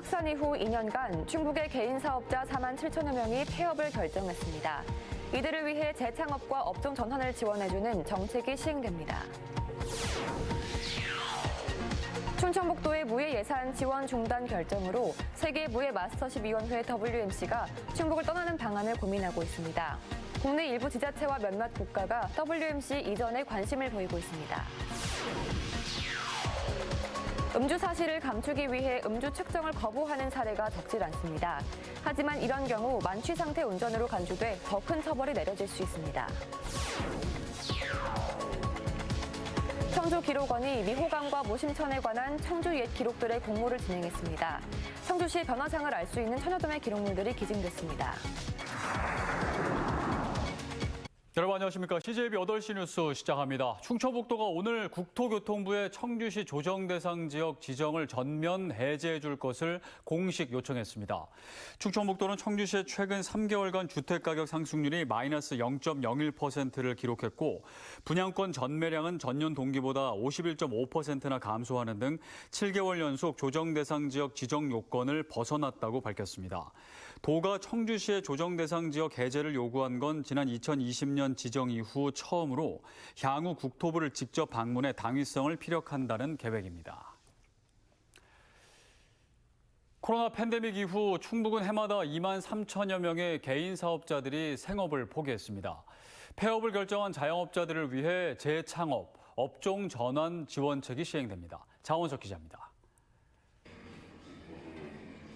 확산 이후 2년간 충북의 개인 사업자 4만 7천여 명이 폐업을 결정했습니다. 이들을 위해 재창업과 업종 전환을 지원해주는 정책이 시행됩니다. 충청북도의 무예 예산 지원 중단 결정으로 세계 무예 마스터십 위원회 WMC가 충북을 떠나는 방안을 고민하고 있습니다. 국내 일부 지자체와 몇몇 국가가 WMC 이전에 관심을 보이고 있습니다. 음주 사실을 감추기 위해 음주 측정을 거부하는 사례가 적질 않습니다. 하지만 이런 경우 만취 상태 운전으로 간주돼 더 큰 처벌이 내려질 수 있습니다. 청주기록원이 미호강과 모심천에 관한 청주 옛 기록들의 공모를 진행했습니다. 청주시 변화상을 알 수 있는 천여 점의 기록물들이 기증됐습니다. 여러분 안녕하십니까. CJB 8시 뉴스 시작합니다. 충청북도가 오늘 국토교통부에 청주시 조정대상 지역 지정을 전면 해제해 줄 것을 공식 요청했습니다. 충청북도는 청주시의 최근 3개월간 주택가격 상승률이 마이너스 0.01%를 기록했고 분양권 전매량은 전년 동기보다 51.5%나 감소하는 등 7개월 연속 조정대상 지역 지정 요건을 벗어났다고 밝혔습니다. 도가 청주시의 조정대상 지역 해제를 요구한 건 지난 2020년 지정 이후 처음으로 향후 국토부를 직접 방문해 당위성을 피력한다는 계획입니다. 코로나 팬데믹 이후 충북은 해마다 2만 3천여 명의 개인 사업자들이 생업을 포기했습니다. 폐업을 결정한 자영업자들을 위해 재창업, 업종 전환 지원책이 시행됩니다. 장원석 기자입니다.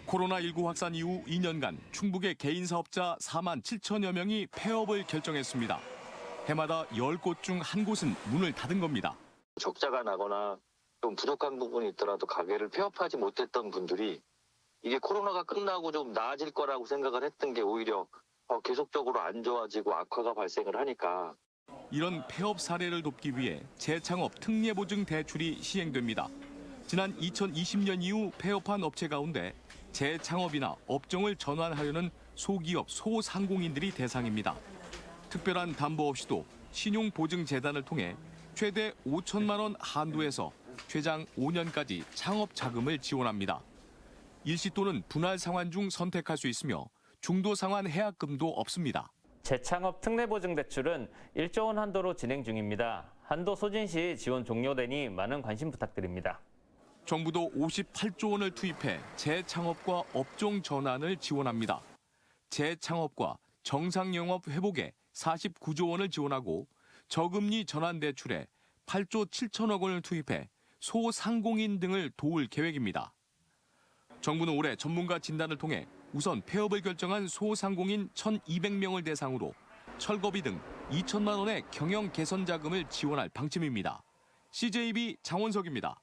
코로나19 확산 이후 2년간 충북의 개인 사업자 4만 7천여 명이 폐업을 결정했습니다. 해마다 10곳 중 한 곳은 문을 닫은 겁니다. 적자가 나거나 좀 부족한 부분이 있더라도 가게를 폐업하지 못했던 분들이 이게 코로나가 끝나고 좀 나아질 거라고 생각을 했던 게 오히려 계속적으로 안 좋아지고 악화가 발생을 하니까. 이런 폐업 사례를 돕기 위해 재창업 특례보증 대출이 시행됩니다. 지난 2020년 이후 폐업한 업체 가운데 재창업이나 업종을 전환하려는 소기업, 소상공인들이 대상입니다. 특별한 담보 없이도 신용보증재단을 통해 최대 5천만 원 한도에서 최장 5년까지 창업 자금을 지원합니다. 일시 또는 분할 상환 중 선택할 수 있으며 중도 상환 해약금도 없습니다. 재창업 특례보증대출은 1조 원 한도로 진행 중입니다. 한도 소진 시 지원 종료되니 많은 관심 부탁드립니다. 정부도 58조 원을 투입해 재창업과 업종 전환을 지원합니다. 재창업과 정상 영업 회복에 49조 원을 지원하고 저금리 전환 대출에 8조 7천억 원을 투입해 소상공인 등을 도울 계획입니다. 정부는 올해 전문가 진단을 통해 우선 폐업을 결정한 소상공인 1,200명을 대상으로 철거비 등 2천만 원의 경영 개선 자금을 지원할 방침입니다. CJB 장원석입니다.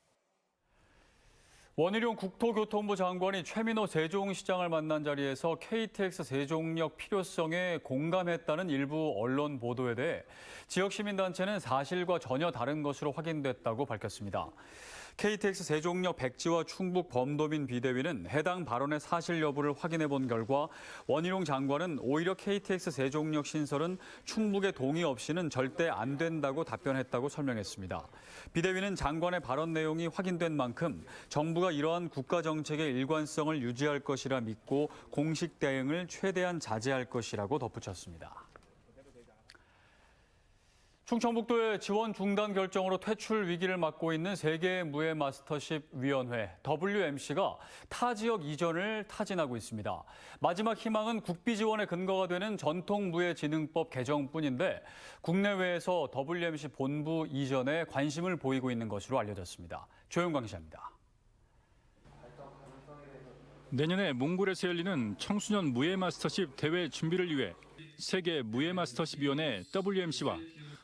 원희룡 국토교통부 장관이 최민호 세종시장을 만난 자리에서 KTX 세종역 필요성에 공감했다는 일부 언론 보도에 대해 지역 시민단체는 사실과 전혀 다른 것으로 확인됐다고 밝혔습니다. KTX 세종역 백지화 충북 범도민 비대위는 해당 발언의 사실 여부를 확인해 본 결과 원희룡 장관은 오히려 KTX 세종역 신설은 충북의 동의 없이는 절대 안 된다고 답변했다고 설명했습니다. 비대위는 장관의 발언 내용이 확인된 만큼 정부가 이러한 국가 정책의 일관성을 유지할 것이라 믿고 공식 대응을 최대한 자제할 것이라고 덧붙였습니다. 충청북도의 지원 중단 결정으로 퇴출 위기를 맞고 있는 세계 무예 마스터십 위원회 WMC가 타 지역 이전을 타진하고 있습니다. 마지막 희망은 국비 지원의 근거가 되는 전통무예진흥법 개정뿐인데 국내외에서 WMC 본부 이전에 관심을 보이고 있는 것으로 알려졌습니다. 조영광 기자입니다. 내년에 몽골에서 열리는 청소년 무예 마스터십 대회 준비를 위해 세계 무예 마스터십 위원회 WMC와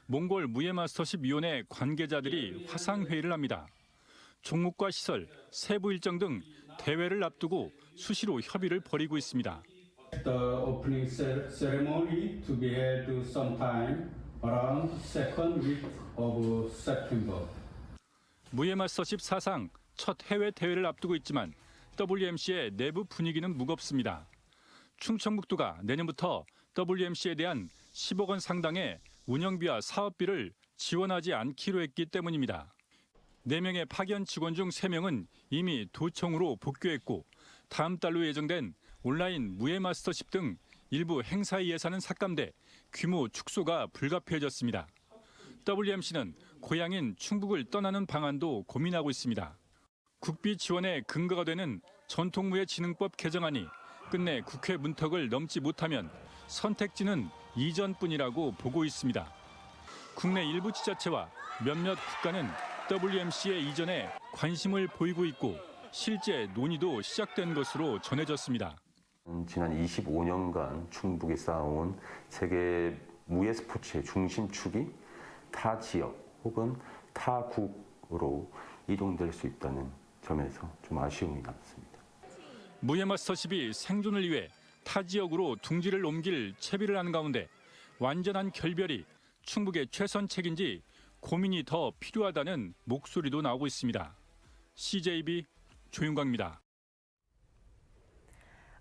몽골 무예 마스터십 위원회 관계자들이 화상회의를 합니다. 종목과 시설, 세부 일정 등 대회를 앞두고 수시로 협의를 벌이고 있습니다. The opening ceremony to be held sometime around second week of September. 무예 마스터십 사상 첫 해외 대회를 앞두고 있지만 WMC의 내부 분위기는 무겁습니다. 충청북도가 내년부터 WMC에 대한 10억 원 상당의 운영비와 사업비를 지원하지 않기로 했기 때문입니다. 4명의 파견 직원 중 3명은 이미 도청으로 복귀했고 다음 달로 예정된 온라인 무예 마스터십 등 일부 행사의 예산은 삭감돼 규모 축소가 불가피해졌습니다. WMC는 고향인 충북을 떠나는 방안도 고민하고 있습니다. 국비 지원의 근거가 되는 전통무예진흥법 개정안이 끝내 국회 문턱을 넘지 못하면 선택지는 이전뿐이라고 보고 있습니다. 국내 일부 지자체와 몇몇 국가는 WMC의 이전에 관심을 보이고 있고 실제 논의도 시작된 것으로 전해졌습니다. 지난 25년간 충북이 쌓아온 세계 무예 스포츠의 중심축이 타 지역 혹은 타 국으로 이동될 수 있다는 점에서 좀 아쉬움이 남습니다. 무예 마스터십이 생존을 위해 타 지역으로 둥지를 옮길 채비를 하는 가운데 완전한 결별이 충북의 최선책인지 고민이 더 필요하다는 목소리도 나오고 있습니다. CJB 조윤광입니다.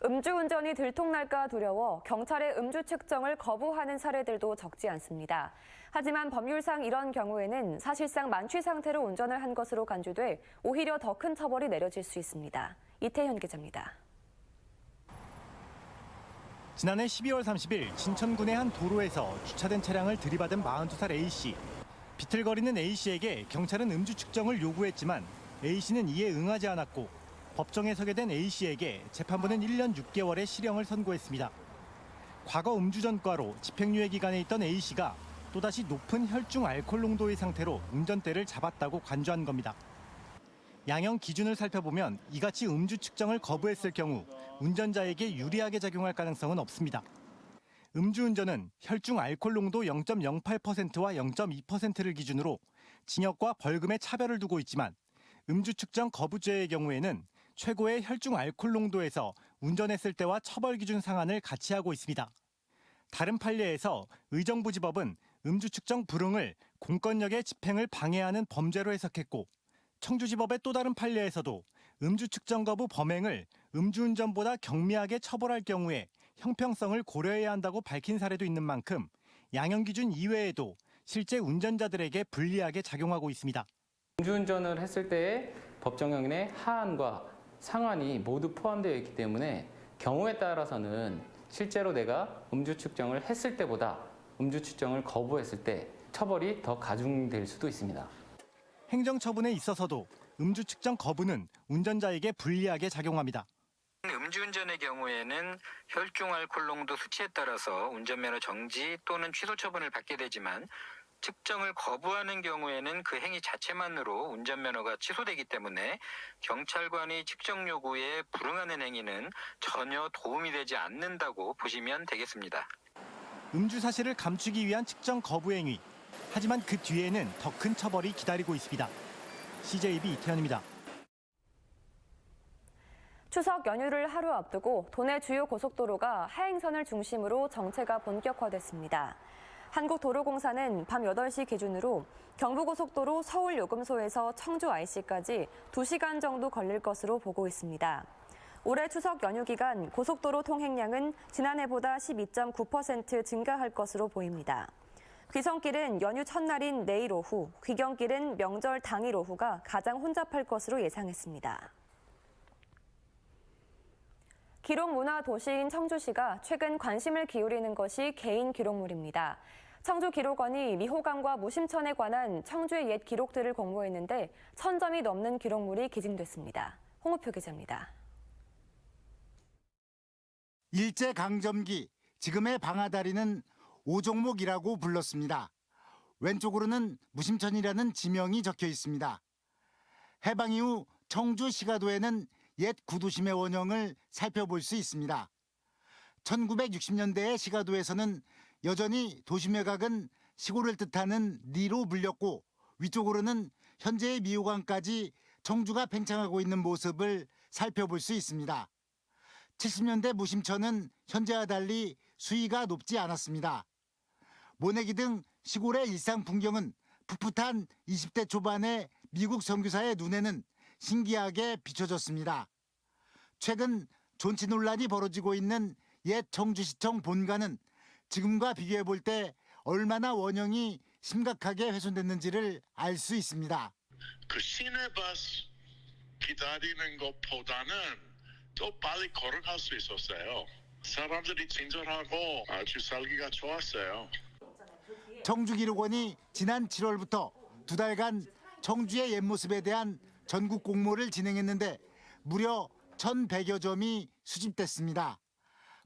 음주운전이 들통날까 두려워 경찰의 음주 측정을 거부하는 사례들도 적지 않습니다. 하지만 법률상 이런 경우에는 사실상 만취 상태로 운전을 한 것으로 간주돼 오히려 더 큰 처벌이 내려질 수 있습니다. 이태현 기자입니다. 지난해 12월 30일 진천군의 한 도로에서 주차된 차량을 들이받은 42살 A씨. 비틀거리는 A씨에게 경찰은 음주 측정을 요구했지만 A씨는 이에 응하지 않았고 법정에 서게 된 A씨에게 재판부는 1년 6개월의 실형을 선고했습니다. 과거 음주전과로 집행유예 기간에 있던 A씨가 또다시 높은 혈중 알코올 농도의 상태로 운전대를 잡았다고 간주한 겁니다. 양형 기준을 살펴보면 이같이 음주 측정을 거부했을 경우 운전자에게 유리하게 작용할 가능성은 없습니다. 음주운전은 혈중 알코올 농도 0.08%와 0.2%를 기준으로 징역과 벌금의 차별을 두고 있지만 음주 측정 거부죄의 경우에는 최고의 혈중 알코올 농도에서 운전했을 때와 처벌 기준 상한을 같이 하고 있습니다. 다른 판례에서 의정부지법은 음주 측정 불응을 공권력의 집행을 방해하는 범죄로 해석했고 청주지법의 또 다른 판례에서도 음주 측정 거부 범행을 음주운전보다 경미하게 처벌할 경우에 형평성을 고려해야 한다고 밝힌 사례도 있는 만큼 양형 기준 이외에도 실제 운전자들에게 불리하게 작용하고 있습니다. 음주운전을 했을 때의 법정형의 하한과 상한이 모두 포함되어 있기 때문에 경우에 따라서는 실제로 내가 음주 측정을 했을 때보다 음주 측정을 거부했을 때 처벌이 더 가중될 수도 있습니다. 행정처분에 있어서도 음주 측정 거부는 운전자에게 불리하게 작용합니다. 음주운전의 경우에는 혈중 알코올 농도 수치에 따라서 운전면허 정지 또는 취소 처분을 받게 되지만 측정을 거부하는 경우에는 그 행위 자체만으로 운전면허가 취소되기 때문에 경찰관이 측정 요구에 불응하는 행위는 전혀 도움이 되지 않는다고 보시면 되겠습니다. 음주 사실을 감추기 위한 측정 거부 행위. 하지만 그 뒤에는 더 큰 처벌이 기다리고 있습니다. CJB 이태현입니다. 추석 연휴를 하루 앞두고 도내 주요 고속도로가 하행선을 중심으로 정체가 본격화됐습니다. 한국도로공사는 밤 8시 기준으로 경부고속도로 서울요금소에서 청주 IC까지 2시간 정도 걸릴 것으로 보고 있습니다. 올해 추석 연휴 기간 고속도로 통행량은 지난해보다 12.9% 증가할 것으로 보입니다. 귀성길은 연휴 첫날인 내일 오후, 귀경길은 명절 당일 오후가 가장 혼잡할 것으로 예상했습니다. 기록 문화 도시인 청주시가 최근 관심을 기울이는 것이 개인 기록물입니다. 청주기록원이 미호강과 무심천에 관한 청주의 옛 기록들을 공모했는데 1,000점이 넘는 기록물이 기증됐습니다. 홍우표 기자입니다. 일제강점기, 지금의 방아다리는 오종목이라고 불렀습니다. 왼쪽으로는 무심천이라는 지명이 적혀 있습니다. 해방 이후 청주 시가도에는 옛 구도심의 원형을 살펴볼 수 있습니다. 1960년대의 시가도에서는 여전히 도심외곽은 시골을 뜻하는 리로 불렸고 위쪽으로는 현재의 미호강까지 청주가 팽창하고 있는 모습을 살펴볼 수 있습니다. 70년대 무심천은 현재와 달리 수위가 높지 않았습니다. 모내기 등 시골의 일상 풍경은 풋풋한 20대 초반의 미국 선교사의 눈에는 신기하게 비춰졌습니다. 최근 존치 논란이 벌어지고 있는 옛 청주시청 본관은 지금과 비교해 볼 때 얼마나 원형이 심각하게 훼손됐는지를 알 수 있습니다. 그 시내버스 기다리는 것보다는 또 빨리 걸어갈 수 있었어요. 사람들이 친절하고 아주 살기가 좋았어요. 청주기록원이 지난 7월부터 2달간 청주의 옛 모습에 대한 전국 공모를 진행했는데 무려 1,100여 점이 수집됐습니다.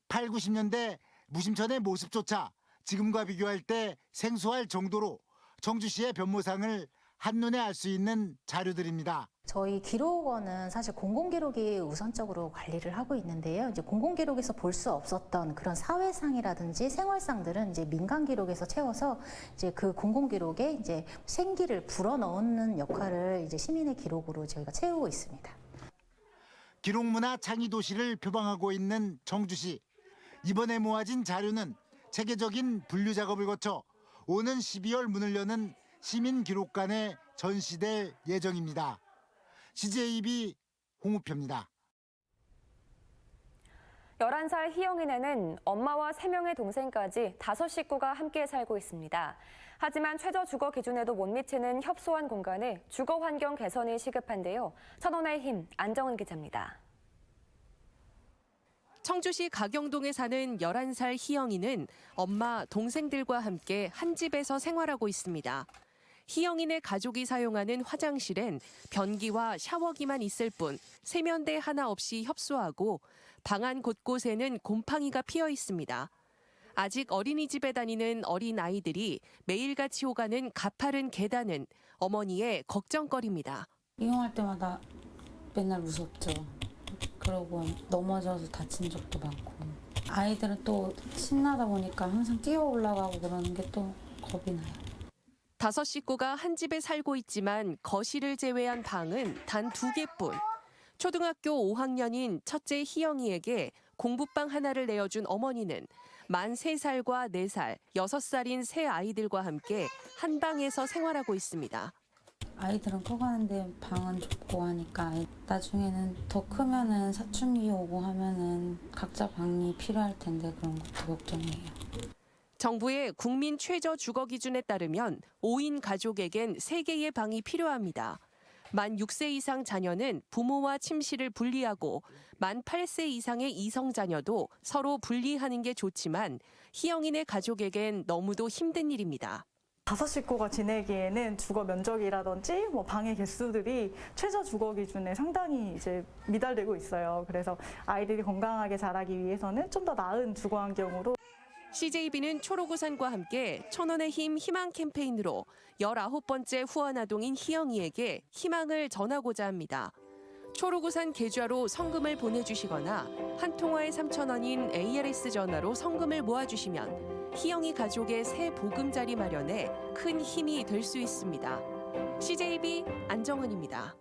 8, 90년대 무심천의 모습조차 지금과 비교할 때 생소할 정도로 청주시의 변모상을 한눈에 알 수 있는 자료들입니다. 저희 기록원은 사실 공공기록이 우선적으로 관리를 하고 있는데요. 이제 공공기록에서 볼 수 없었던 그런 사회상이라든지 생활상들은 이제 민간기록에서 채워서 이제 그 공공기록에 이제 생기를 불어넣는 역할을 이제 시민의 기록으로 저희가 채우고 있습니다. 기록문화 창의도시를 표방하고 있는 청주시. 이번에 모아진 자료는 체계적인 분류 작업을 거쳐 오는 12월 문을 여는 시민기록관에 전시될 예정입니다. CJB 홍우표입니다. 11살 희영이네는 엄마와 3명의 동생까지 5식구가 함께 살고 있습니다. 하지만 최저 주거 기준에도 못 미치는 협소한 공간에 주거 환경 개선이 시급한데요. 천원의 힘, 안정은 기자입니다. 청주시 가경동에 사는 11살 희영이는 엄마, 동생들과 함께 한 집에서 생활하고 있습니다. 희영이네 가족이 사용하는 화장실엔 변기와 샤워기만 있을 뿐 세면대 하나 없이 협소하고 방 안 곳곳에는 곰팡이가 피어 있습니다. 아직 어린이집에 다니는 어린 아이들이 매일같이 오가는 가파른 계단은 어머니의 걱정거리입니다. 이용할 때마다 맨날 무섭죠. 그러고 넘어져서 다친 적도 많고. 아이들은 또 신나다 보니까 항상 뛰어 올라가고 그러는 게 또 겁이 나요. 5식구가 한 집에 살고 있지만 거실을 제외한 방은 단 2개뿐. 초등학교 5학년인 첫째 희영이에게 공부방 하나를 내어준 어머니는 만 3살과 4살, 6살인 세 아이들과 함께 한 방에서 생활하고 있습니다. 아이들은 커가는데 방은 좁고 하니까 나중에는 더 크면은 사춘기 오고 하면은 각자 방이 필요할 텐데 그런 것도 걱정이에요. 정부의 국민 최저 주거 기준에 따르면 5인 가족에겐 3개의 방이 필요합니다. 만 6세 이상 자녀는 부모와 침실을 분리하고 만 8세 이상의 이성 자녀도 서로 분리하는 게 좋지만 희영이네 가족에겐 너무도 힘든 일입니다. 5식구가 지내기에는 주거 면적이라든지 방의 개수들이 최저 주거 기준에 상당히 이제 미달되고 있어요. 그래서 아이들이 건강하게 자라기 위해서는 좀 더 나은 주거 환경으로. CJB는 초록우산과 함께 천원의 힘 희망 캠페인으로 19번째 후원 아동인 희영이에게 희망을 전하고자 합니다. 초록우산 계좌로 성금을 보내주시거나 한 통화에 3,000원인 ARS 전화로 성금을 모아주시면 희영이 가족의 새 보금자리 마련에 큰 힘이 될 수 있습니다. CJB 안정은입니다.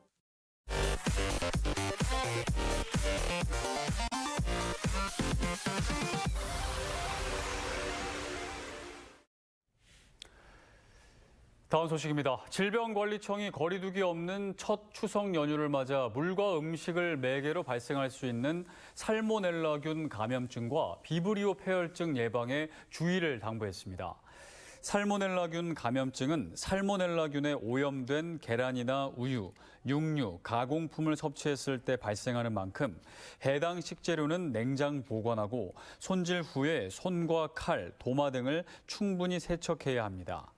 다음 소식입니다. 질병관리청이 거리두기 없는 첫 추석 연휴를 맞아 물과 음식을 매개로 발생할 수 있는 살모넬라균 감염증과 비브리오 폐혈증 예방에 주의를 당부했습니다. 살모넬라균 감염증은 살모넬라균에 오염된 계란이나 우유, 육류, 가공품을 섭취했을 때 발생하는 만큼 해당 식재료는 냉장 보관하고 손질 후에 손과 칼, 도마 등을 충분히 세척해야 합니다.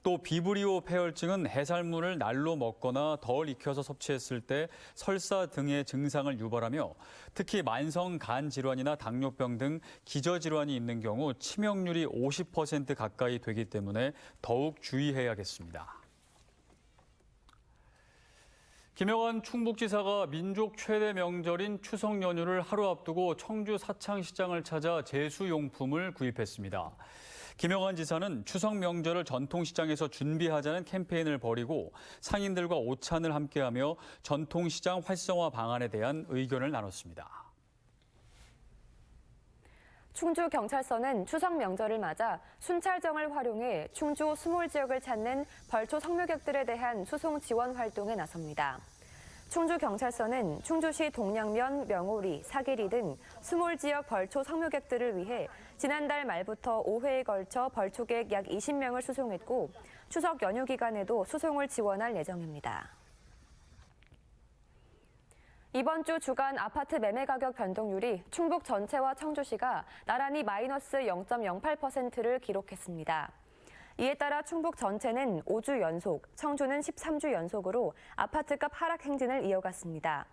또 비브리오 폐혈증은 해산물을 날로 먹거나 덜 익혀서 섭취했을 때 설사 등의 증상을 유발하며 특히 만성 간 질환이나 당뇨병 등 기저질환이 있는 경우 치명률이 50% 가까이 되기 때문에 더욱 주의해야겠습니다. 김영환 충북지사가 민족 최대 명절인 추석 연휴를 하루 앞두고 청주 사창시장을 찾아 제수용품을 구입했습니다. 김영환 지사는 추석 명절을 전통시장에서 준비하자는 캠페인을 벌이고 상인들과 오찬을 함께하며 전통시장 활성화 방안에 대한 의견을 나눴습니다. 충주경찰서는 추석 명절을 맞아 순찰정을 활용해 충주 수몰 지역을 찾는 벌초 성묘객들에 대한 수송 지원 활동에 나섭니다. 충주경찰서는 충주시 동양면, 명오리, 사계리 등 수몰 지역 벌초 성묘객들을 위해 지난달 말부터 5회에 걸쳐 벌초객 약 20명을 수송했고 추석 연휴 기간에도 수송을 지원할 예정입니다. 이번 주 주간 아파트 매매 가격 변동률이 충북 전체와 청주시가 나란히 마이너스 0.08%를 기록했습니다. 이에 따라 충북 전체는 5주 연속, 청주는 13주 연속으로 아파트값 하락 행진을 이어갔습니다.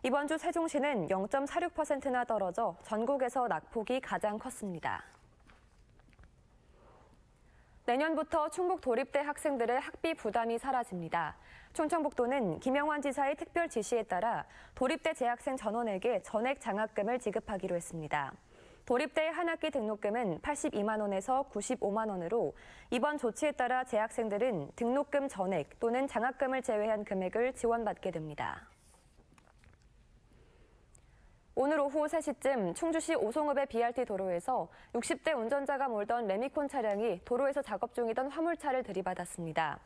이번 주 세종시는 0.46%나 떨어져 전국에서 낙폭이 가장 컸습니다. 내년부터 충북 도립대 학생들의 학비 부담이 사라집니다. 충청북도는 김영환 지사의 특별 지시에 따라 도립대 재학생 전원에게 전액 장학금을 지급하기로 했습니다. 도립대의 한 학기 등록금은 82만 원에서 95만 원으로 이번 조치에 따라 재학생들은 등록금 전액 또는 장학금을 제외한 금액을 지원받게 됩니다. 오늘 오후 3시쯤 충주시 오송읍의 BRT 도로에서 60대 운전자가 몰던 레미콘 차량이 도로에서 작업 중이던 화물차를 들이받았습니다.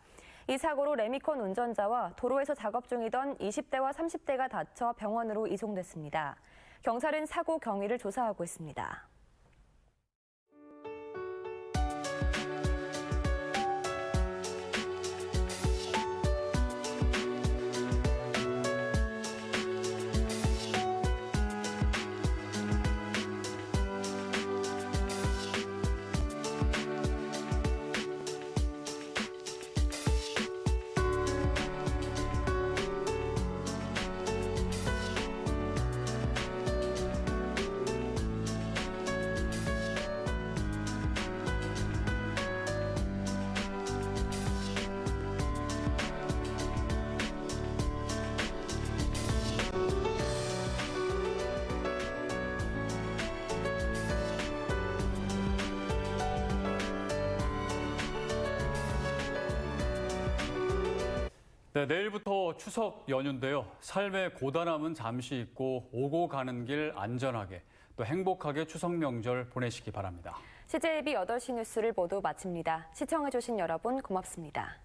이 사고로 레미콘 운전자와 도로에서 작업 중이던 20대와 30대가 다쳐 병원으로 이송됐습니다. 경찰은 사고 경위를 조사하고 있습니다. 네, 내일부터 추석 연휴인데요. 삶의 고단함은 잠시 잊고 오고 가는 길 안전하게 또 행복하게 추석 명절 보내시기 바랍니다. CJB 8시 뉴스를 모두 마칩니다. 시청해주신 여러분 고맙습니다.